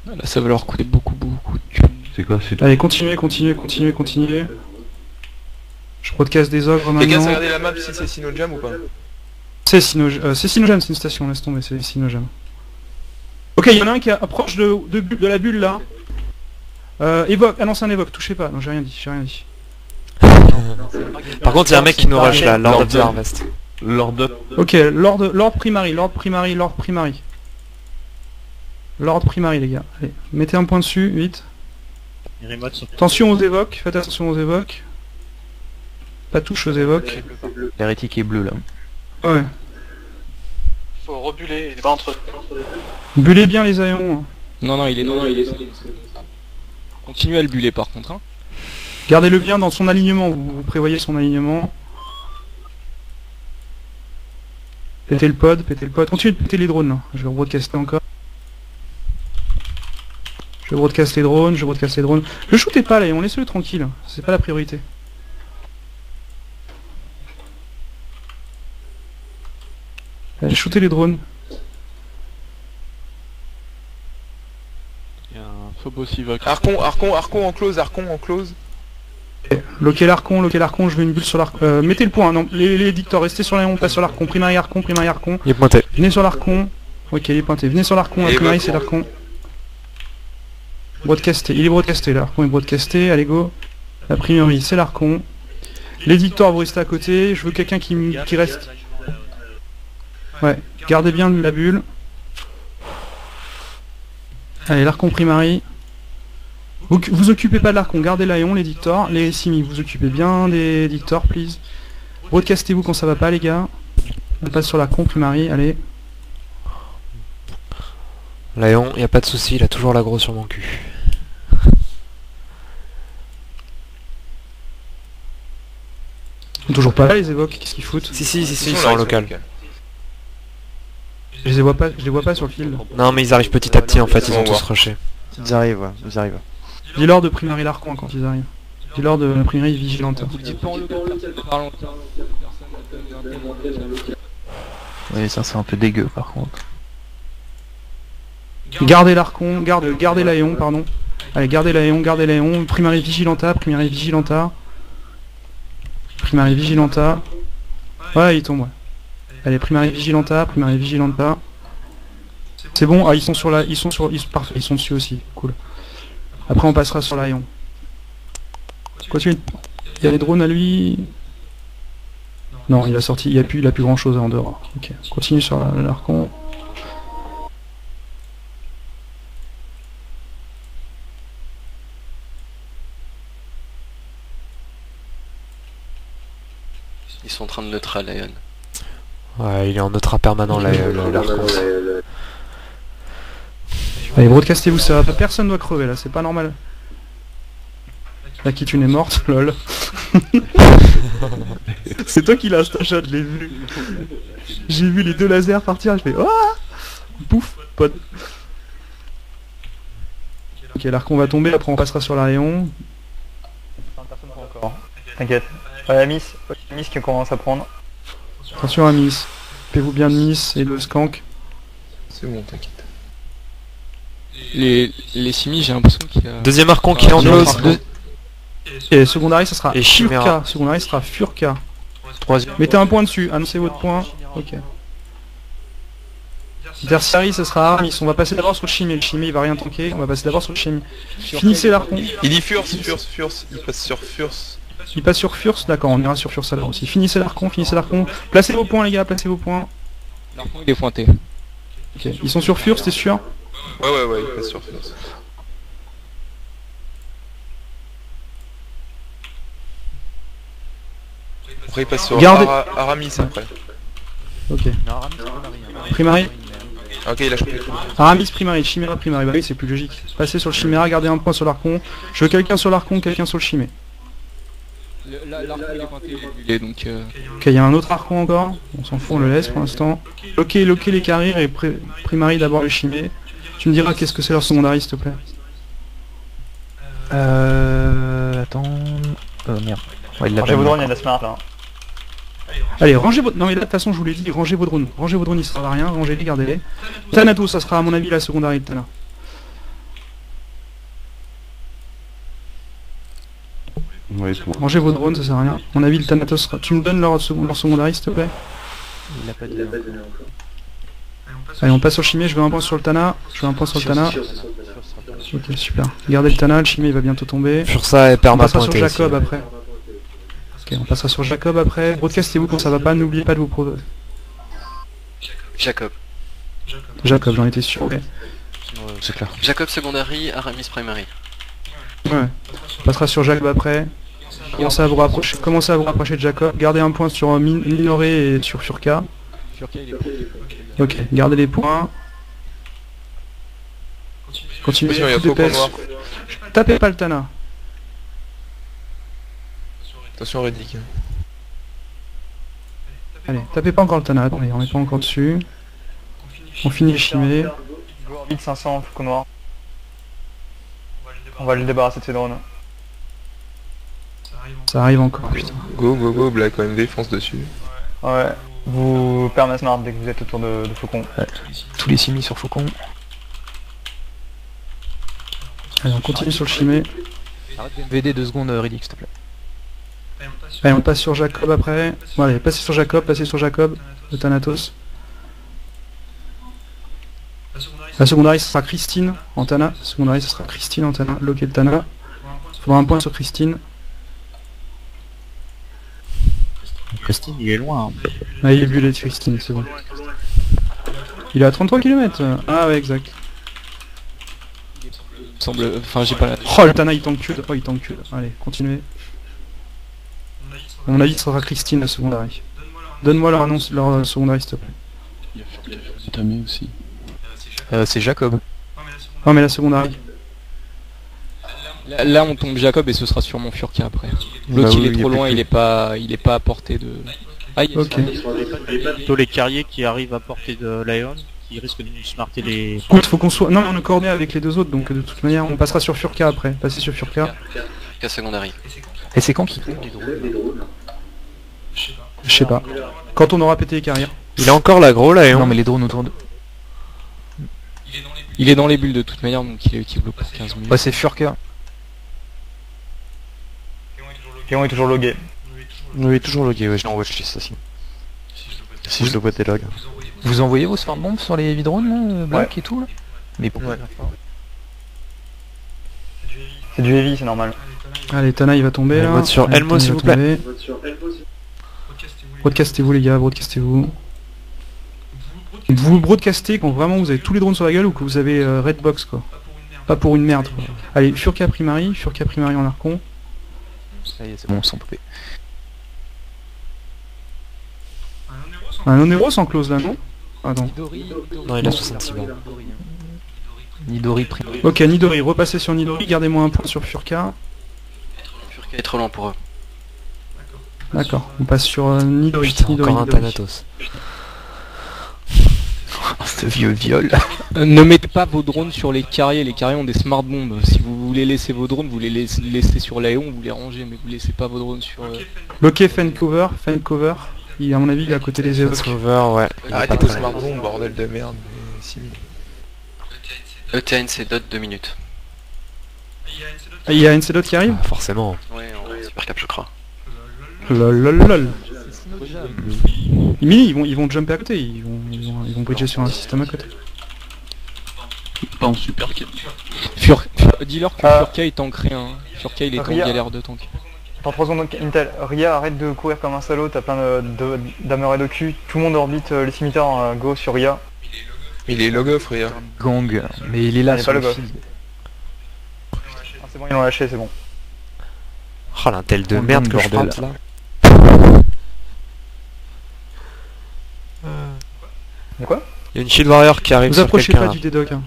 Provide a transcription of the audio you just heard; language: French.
Là, ça va leur coûter beaucoup de thunes. C'est quoi, c'est... Allez, continuez. Je broadcast des ogres Les gars, maintenant. regardez la map si c'est Sinojam ou pas? C'est Sinojam, c'est une station, laisse tomber, c'est Sinojam. Ok, il y en a un qui est proche de la bulle là. Évoque, ah non c'est un évoque, touchez pas, non j'ai rien dit. Par contre, il y a un mec qui nous rush là, Lord of the Harvest. Lord Up. Ok, Lord Primary, Lord Primary. Lord Primary les gars, allez, mettez un point dessus, vite. Attention aux évoques, faites attention aux évoques. Pas touche aux évoques. L'hérétique est bleu là. Ouais. Faut rebuler, il est pas entre... Bullez bien les haillons. Non, il est... Continuez à le buller par contre. Hein. Gardez-le bien dans son alignement, vous prévoyez son alignement. Pétez le pod. Continuez de péter les drones là. Je vais broadcaster encore. Je broadcast les drones. Le shootez pas là, on laisse-le tranquille. C'est pas la priorité. Allez, shootez les drones. Il y a un Phobos Evoque. Archon en close. Loquez l'archon, je veux une bulle sur l'archon. Mettez le point, non, les dictors, restez sur l'aillon, pas sur l'archon. Primary archon. Il est pointé. Venez sur l'archon. Ok, il est pointé. Venez sur l'archon, la primary c'est l'archon. Broadcasté, il est broadcasté, l'archon est broadcasté, allez go. La primary c'est l'archon. Les dictors vous restez à côté, je veux quelqu'un qui reste. Ouais, gardez bien la bulle. Allez, l'archon primary. Vous occupez pas de l'archon, gardez l'aillon, les dictors, les simi, vous occupez bien des dictors, please. Broadcastez-vous quand ça va pas, les gars. On passe sur l'archon primary, allez. Lion, y a pas de souci, il a toujours l'aggro sur mon cul. Ils sont toujours pas là, les évoques, qu'est-ce qu'ils foutent? Si, ils sont en local. Je les vois pas sur le field. Non, mais ils arrivent petit à petit en fait, ils ont tous rushé. Ils arrivent. Dis-leur de primary l'archon quand ils arrivent. Dis-leur de primary vigilante. Vous le dites pas en local, parlons. Oui, ça c'est un peu dégueu par contre. Gardez l'archon, gardez l'aillon, pardon. Allez, gardez l'aillon, primary vigilanta. Ouais, il tombe, ouais. Allez, primary vigilanta. C'est bon, ah, parfait, ils sont dessus aussi, cool. Après on passera sur l'aillon. Continue. Il y a les drones à lui. Non, il a sorti, il a plus grand chose en dehors. Ok, continue sur l'archon. Ils sont en train de neutra Lion. Ouais, il est en neutra permanent l'archon. Allez, broadcastez-vous, ça va pas, personne doit crever là, c'est pas normal. La Kitune est morte, lol. C'est toi qui l'as, Stacha, je l'ai vu. J'ai vu les deux lasers partir, je fais oh pouf, pote. Ok, l'archon va tomber, après on passera sur la rayon. T'inquiète. Miss qui commence à prendre. Attention à Miss. Occupez-vous bien de Miss et de Skank. C'est bon, t'inquiète. Les simis, j'ai l'impression qu'il y a... Deuxième archon qui est en close. Et secondary ça sera Et Furka. Chimera. Secondary sera Furka. Troisième. Mettez un point dessus, annoncez votre point. Ok. Tertiary ça sera Aramis. On va passer d'abord sur le Chimie. Le Chimie il va rien tanker. On va passer d'abord sur le Chimie. Finissez l'archon. Il dit Furse, il passe sur Furse. Il passe sur Furse, d'accord, on ira sur Furse alors aussi. Finissez l'archon. Placez vos points les gars, placez vos points. L'archon il est pointé. Ok. Ils sont sur Furse, t'es sûr? Ouais, il passe sur Furse. Après il passe sur Gardez- Aramis après. Ok. Primary. Ok, il a chopé tout. Aramis Primary, Chimera Primary. Bah oui, c'est plus logique. Passez sur le Chimera, gardez un point sur l'archon. Je veux quelqu'un sur l'archon, quelqu'un sur le Chimé. L'archon il est pointé, il est donc... Ok, il y a un autre archon encore. On s'en fout, on le laisse pour l'instant. Ok, loquez les carrières et Primary d'abord le Chimé. Tu me diras qu'est-ce que c'est leur secondary s'il te plaît. Attends... merde. Ouais, il l'a Rangez pas vos mis. drones, il y a de la smart là. Allez, rangez votre... Non mais là, de toute façon, je vous l'ai dit, rangez vos drones. Rangez vos drones, ils servent à rien, rangez-les, gardez-les. Thanatos, ça sera à mon avis la secondary de Thana. Oui, tout. Rangez vos drones, ça sert à rien. À mon avis, le Thanatos sera... Tu me donnes leur secondaire, s'il te plaît? Il a pas dit. Allez, on passe sur Chimé, je veux un point sur le Tana. Je veux un point sur le Tana. Ok, super. Gardez le Tana, le Chimé il va bientôt tomber. Fursa et On perma passera sur pointé aussi. Jacob après. Ok, on passera sur Jacob après. Broadcastez-vous quand ça va pas, n'oubliez pas de vous pro... Jacob. Jacob, j'en étais sûr. Ok. C'est clair. Jacob secondary, Aramis primary. Ouais. On passera sur Jacob après. Commencez à vous rapprocher de Jacob. Gardez un point sur Minoré et sur Furka. Ok, gardez les points. Continuez, Attention, il y a coup Faucon d'épée. noir. Tapez pas le Tana. Attention Reddick. Allez, tapez pas encore le Tana. Attendez, on n'est pas encore dessus. On finit le Chimé. Go orbite 500, Faucon noir. On va le débarrasser de ses drones. Ça arrive encore, putain. Go, go, go, Black OMV, fonce dessus. Ouais. Vous permasmart dès que vous êtes autour de Faucon. Tous les simis sur Faucon. Allez, on continue sur le Chimé. VD 2 secondes, Riddick, s'il te plaît. Allez, on passe sur Jacob après. Bon, allez, passez sur Jacob, le Thanatos. La secondaire, ce sera Christine en Tana. La secondaire, ce sera Christine en Tana. Loquer le Tana. Faudra un point sur Christine. Christine, il est loin. Hein. Ah, il est bullet Christine, c'est bon. Il est à 33 km. Ah ouais, exact. Semble... Enfin, j'ai pas la... Oh, le Tana, il t'encule. Oh, il t'encule. Allez, continuez. À mon avis, ce sera Christine, la secondaire. Donne-moi leur annonce, leur secondaire, s'il te plaît. Tamé aussi. C'est Jacob. Oh, mais la secondaire. Là, on tombe Jacob et ce sera sûrement Furka après. L'autre, Bah il oui, est trop il y a loin, plus il est pas à portée de... Ah, il y a Ok. Plutôt les carriers qui arrivent à portée de Lion, qui risquent de nous smarter les... Écoute, faut qu'on soit... Non, mais on est coordonné avec les deux autres, donc de toute manière, on passera sur Furka après. Passez sur Furka. Furka secondary. Et c'est quand qu'il tombe les drones? Je sais pas. Quand on aura pété les carrières. Il a encore l'aggro là et Non on... mais les drones autour de... Il est dans les bulles de toute manière, donc il est utile pour 15 minutes. Ouais, c'est Furka. Kéon est toujours logué. Oui, toujours logué, ouais, je l'envoie chez ça aussi. Si je le vois tes logs. Vous envoyez vos smart bombs sur les heavy drones, là, Black et tout là? Mais pourquoi? C'est du heavy, c'est normal. Allez, Tana, il va tomber On là. vote sur Allez, Elmo, Tana, s'il il vous va plaît. tomber. Broadcastez-vous les gars, broadcastez-vous. Vous broadcastez quand vraiment vous avez tous les drones sur la gueule ou que vous avez Redbox quoi. Pas pour une merde quoi. Allez, Furka Primary en Archon. Ça y est, c'est bon, sans popper. Un Onero sans close là, non? Attends. Non, il a 66 balles. Nidori Primary. Ok, Nidori, repassez sur Nidori, gardez-moi un point sur Furka. Furka est trop lent pour eux. D'accord, on passe sur Nidori. Putain, Nidori, encore un Nidori. Thanatos. Ce vieux viol. Ne mettez pas vos drones sur les carriers ont des smart bombs. Si vous voulez laisser vos drones, vous les laissez sur Léon, vous les rangez, mais vous laissez pas vos drones sur... Bloqué Fancover. Il, à mon avis, il est à côté des évoques. Over, ouais. Arrêtez vos smartphones, bordel de merde. Mais si. ETNC dot 2 minutes. Ah, il y a NC qui arrive? Ah, forcément. Ouais, en super cap je crois. Lol. Mini, ils vont jumper à côté, ils vont bridger sur un système à côté. Pas en super kill. Dis-leur que Furka il tankerait un. Furka il est en Ria. galère de tank. Dans 3 secondes Intel, Ria arrête de courir comme un salaud, t'as plein d'ameurs de cul, tout le monde orbite les cimetières, go sur Ria. Il est log off, Ria. Gang, mais il est là Il est sur pas le le fil. Ah, c'est bon, ils l'ont lâché, c'est bon. Oh l'intel de On merde demande que je bordel. frappe là. De quoi? Il y a une shield warrior qui arrive Vous sur approchez quelqu'un pas là. du D-Doc. Hein.